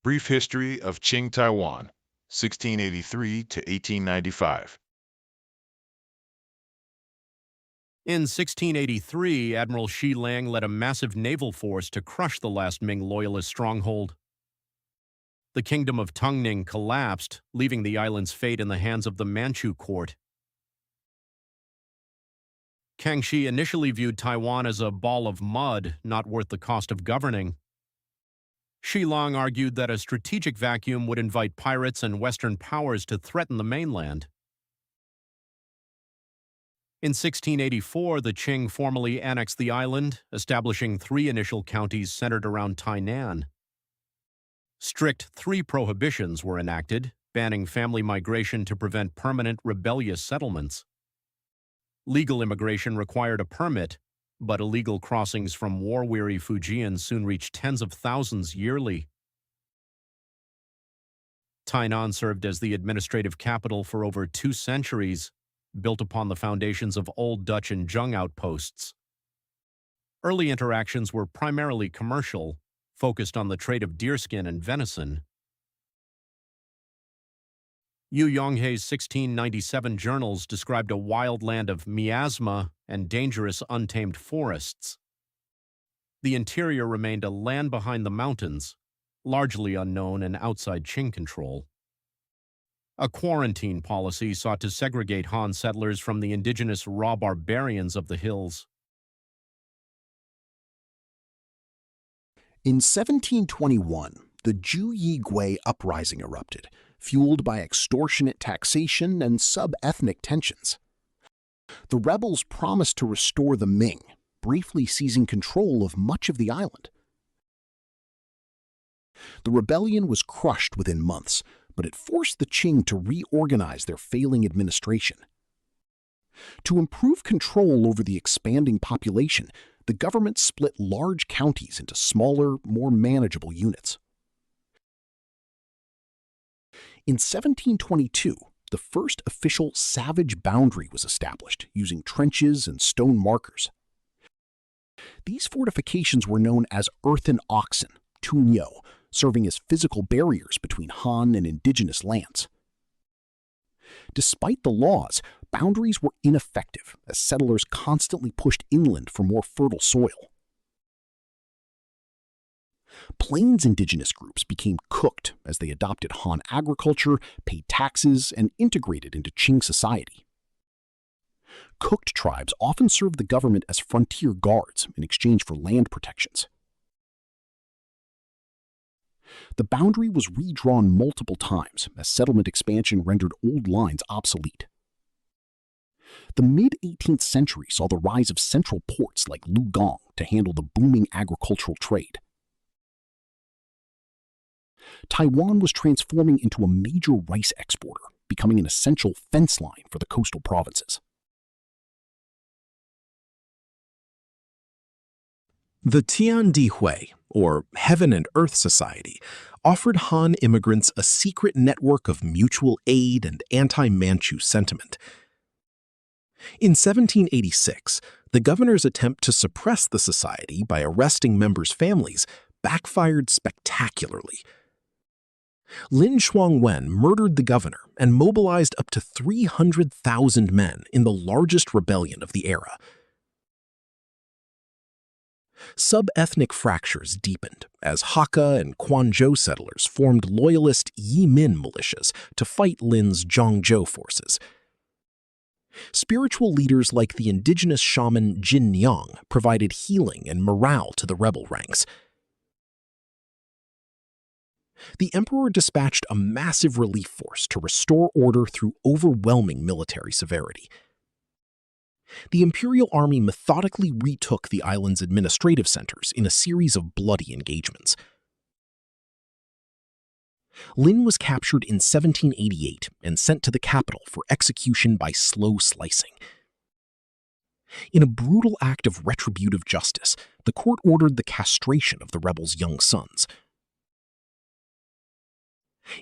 Brief History of Qing Taiwan, 1683 to 1895. In 1683, Admiral Shi Lang led a massive naval force to crush the last Ming loyalist stronghold. The kingdom of Tungning collapsed, leaving the island's fate in the hands of the Manchu court. Kangxi initially viewed Taiwan as a ball of mud, not worth the cost of governing. Shi Lang argued that a strategic vacuum would invite pirates and Western powers to threaten the mainland. In 1684, the Qing formally annexed the island, establishing 3 initial counties centered around Tainan. Strict 3 prohibitions were enacted, banning family migration to prevent permanent rebellious settlements. Legal immigration required a permit, but illegal crossings from war-weary Fujians soon reached tens of thousands yearly. Tainan served as the administrative capital for over 2 centuries, built upon the foundations of Old Dutch and Zheng outposts. Early interactions were primarily commercial, focused on the trade of deerskin and venison. Yu Yonghei's 1697 journals described a wild land of miasma and dangerous untamed forests. The interior remained a land behind the mountains, largely unknown and outside Qing control. A quarantine policy sought to segregate Han settlers from the indigenous raw barbarians of the hills. In 1721, the Ju-Yi-Gui Uprising erupted, fueled by extortionate taxation and sub-ethnic tensions. The rebels promised to restore the Ming, briefly seizing control of much of the island. The rebellion was crushed within months, but it forced the Qing to reorganize their failing administration. To improve control over the expanding population, the government split large counties into smaller, more manageable units. In 1722, the first official savage boundary was established using trenches and stone markers. These fortifications were known as Earthen Oxen, Tunyo, serving as physical barriers between Han and indigenous lands. Despite the laws, boundaries were ineffective as settlers constantly pushed inland for more fertile soil. Plains indigenous groups became cooked as they adopted Han agriculture, paid taxes, and integrated into Qing society. Cooked tribes often served the government as frontier guards in exchange for land protections. The boundary was redrawn multiple times as settlement expansion rendered old lines obsolete. The mid-18th century saw the rise of central ports like Lugong to handle the booming agricultural trade. Taiwan was transforming into a major rice exporter, becoming an essential fence line for the coastal provinces. The Tian-Di-Hui, or Heaven and Earth Society, offered Han immigrants a secret network of mutual aid and anti-Manchu sentiment. In 1786, the governor's attempt to suppress the society by arresting members' families backfired spectacularly. Lin Shuangwen murdered the governor and mobilized up to 300,000 men in the largest rebellion of the era. Sub-ethnic fractures deepened as Hakka and Quanzhou settlers formed loyalist Yimin militias to fight Lin's Zhangzhou forces. Spiritual leaders like the indigenous shaman Jin Niang provided healing and morale to the rebel ranks. The emperor dispatched a massive relief force to restore order through overwhelming military severity. The imperial army methodically retook the island's administrative centers in a series of bloody engagements. Lin was captured in 1788 and sent to the capital for execution by slow slicing. In a brutal act of retributive justice, the court ordered the castration of the rebels' young sons.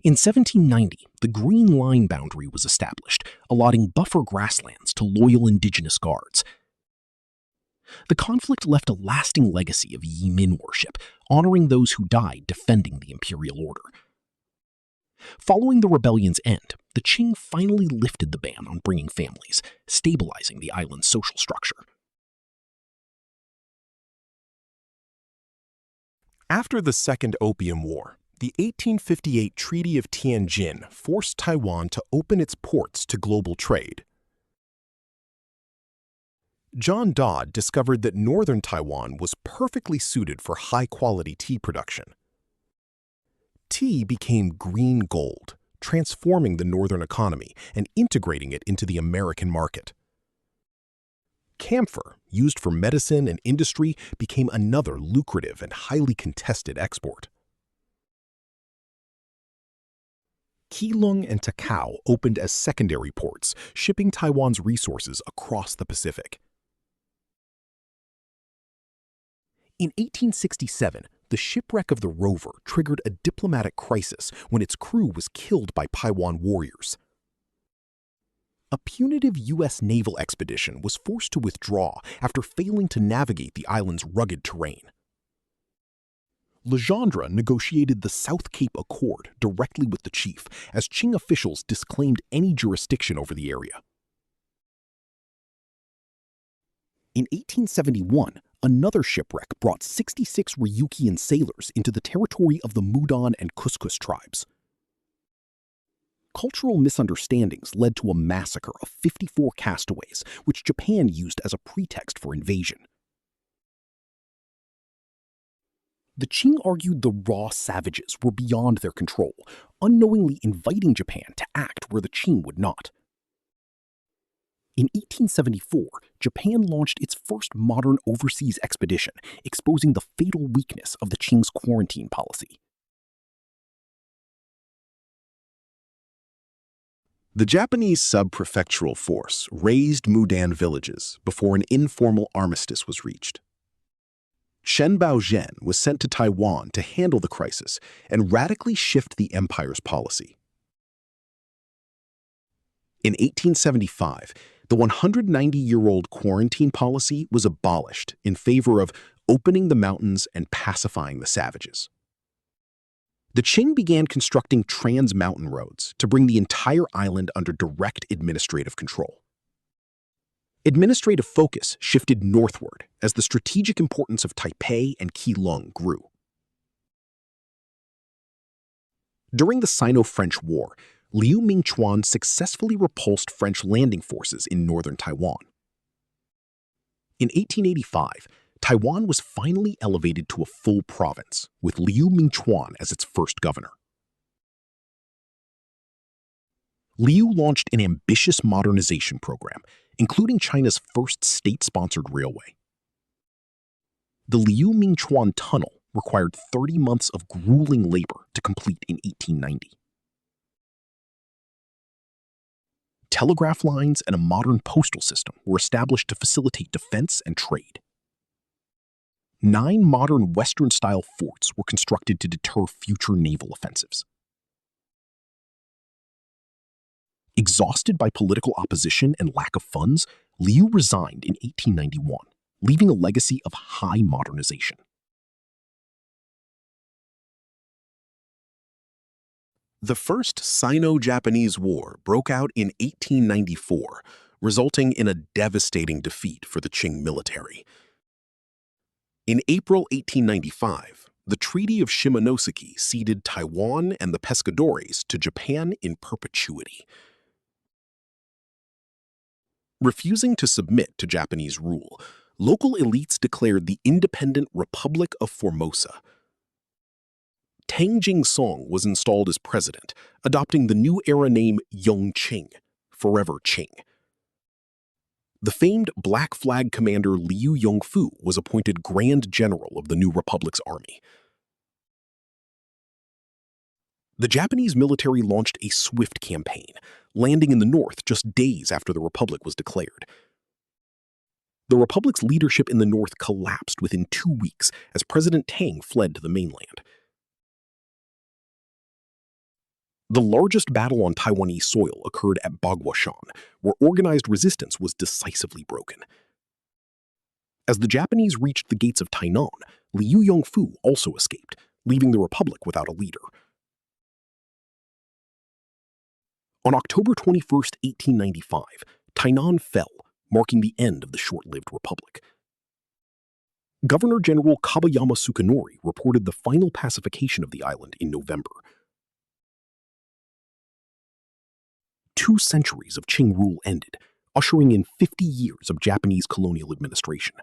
In 1790, the Green Line boundary was established, allotting buffer grasslands to loyal indigenous guards. The conflict left a lasting legacy of Yimin worship, honoring those who died defending the imperial order. Following the rebellion's end, the Qing finally lifted the ban on bringing families, stabilizing the island's social structure. After the Second Opium War, the 1858 Treaty of Tianjin forced Taiwan to open its ports to global trade. John Dodd discovered that northern Taiwan was perfectly suited for high-quality tea production. Tea became green gold, transforming the northern economy and integrating it into the American market. Camphor, used for medicine and industry, became another lucrative and highly contested export. Keelung and Takao opened as secondary ports, shipping Taiwan's resources across the Pacific. In 1867, the shipwreck of the Rover triggered a diplomatic crisis when its crew was killed by Paiwan warriors. A punitive U.S. naval expedition was forced to withdraw after failing to navigate the island's rugged terrain. Legendre negotiated the South Cape Accord directly with the chief, as Qing officials disclaimed any jurisdiction over the area. In 1871, another shipwreck brought 66 Ryukyuan sailors into the territory of the Mudan and Kuskus tribes. Cultural misunderstandings led to a massacre of 54 castaways, which Japan used as a pretext for invasion. The Qing argued the raw savages were beyond their control, unknowingly inviting Japan to act where the Qing would not. In 1874, Japan launched its first modern overseas expedition, exposing the fatal weakness of the Qing's quarantine policy. The Japanese sub-prefectural force razed Mudan villages before an informal armistice was reached. Chen Baozhen was sent to Taiwan to handle the crisis and radically shift the empire's policy. In 1875, the 190-year-old quarantine policy was abolished in favor of opening the mountains and pacifying the savages. The Qing began constructing trans-mountain roads to bring the entire island under direct administrative control. Administrative focus shifted northward as the strategic importance of Taipei and Keelung grew. During the Sino-French War, Liu Mingchuan successfully repulsed French landing forces in northern Taiwan. In 1885, Taiwan was finally elevated to a full province, with Liu Mingchuan as its first governor. Liu launched an ambitious modernization program, including China's first state-sponsored railway. The Liu Mingchuan Tunnel required 30 months of grueling labor to complete in 1890. Telegraph lines and a modern postal system were established to facilitate defense and trade. 9 modern Western-style forts were constructed to deter future naval offensives. Exhausted by political opposition and lack of funds, Liu resigned in 1891, leaving a legacy of high modernization. The First Sino-Japanese War broke out in 1894, resulting in a devastating defeat for the Qing military. In April 1895, the Treaty of Shimonoseki ceded Taiwan and the Pescadores to Japan in perpetuity. Refusing to submit to Japanese rule, local elites declared the independent Republic of Formosa. Tang Jing-song was installed as president, adopting the new era name Yongqing, Forever Qing. The famed Black Flag commander Liu Yongfu was appointed Grand General of the new Republic's army. The Japanese military launched a swift campaign, landing in the north just days after the Republic was declared. The Republic's leadership in the north collapsed within 2 weeks as President Tang fled to the mainland. The largest battle on Taiwanese soil occurred at Baguashan, where organized resistance was decisively broken. As the Japanese reached the gates of Tainan, Liu Yongfu also escaped, leaving the republic without a leader. On October 21, 1895, Tainan fell, marking the end of the short-lived republic. Governor-General Kabayama Sukanori reported the final pacification of the island in November. 2 centuries of Qing rule ended, ushering in 50 years of Japanese colonial administration.